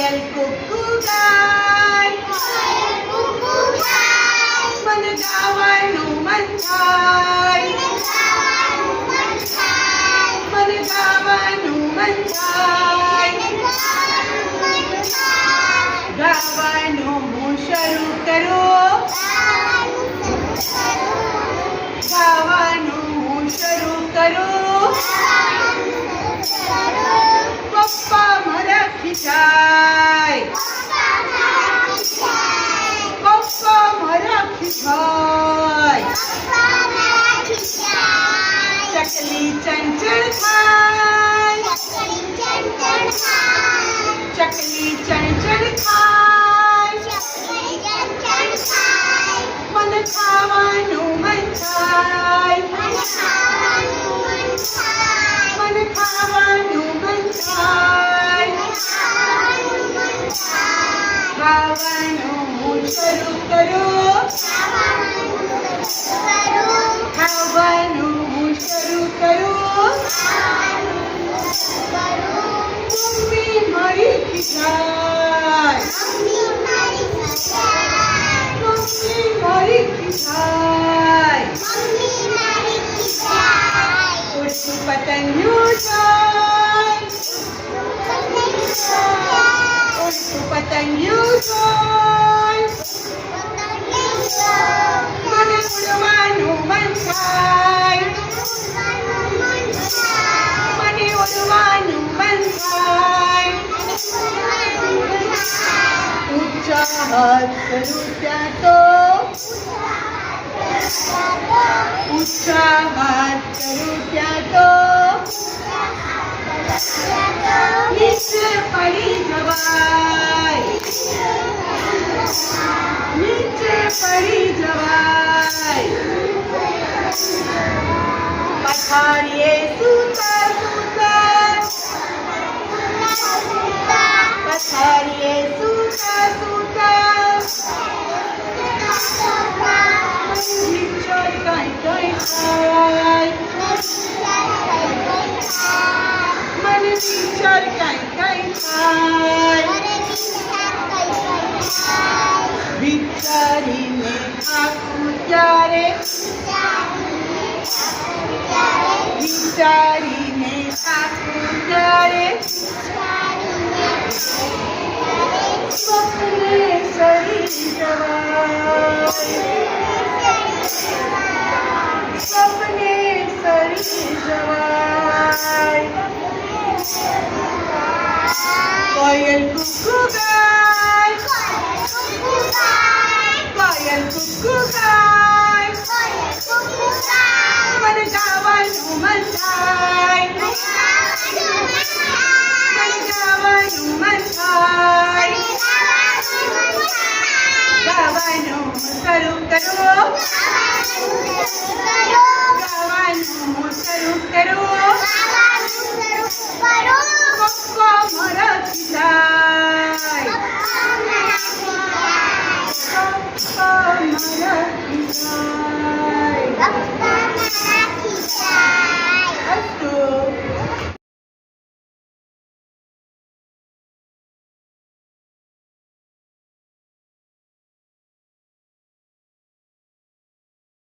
કોયલ કુકુ ગાય મને ગાવાનું મન થાય મને ગાવાનું મન થાય ગાવાનું હું શરૂ કરું ગાવાનું હું શરૂ કરું પપ્પા મારા ખીચાય પપ્પા મારા ખીચાય ચકલી ચંચળ ખાય ચકલી ચંચળ ખાય મને ખાવાનું મન થાય મને ખાવાનું મન થાય ખાવાનું હું શરૂ કરું ખાવાનું હું શરૂ કરું મમ્મી મારી ખીચાય મમ્મી મારી ખીચાય ઉડતું પતંગિયું જાય ઉડતું પતંગિયું જાય મને ઉડવાનું મન થાય મને ઉડવાનું મન થાય ઊંચા હાથ કરું ત્યાં તો ઊંચા હાથ કરું ત્યાં તો નીચે પડી જવાય નીચે પડી જવાય પથારીએ સૂતા સૂતા પથારીએ સૂતા સૂતા વિચાર કાંઈ કાંઈ થાય મને વિચાર કાંઈ કાંઈ થાય વિચારીને થાકું ત્યારે વિચારીને થાકું ત્યારે સ્વપ્ને સરી જવાય સ્વપ્ને સરી જવાય કોયલ કુકુ ગાય કોયલ કુકુ ગાય મને ગાવાનું મન થાય મને ગાવાનું મન થાય ગાવાનું શરૂ કરો ગાવાનું શરૂ કરો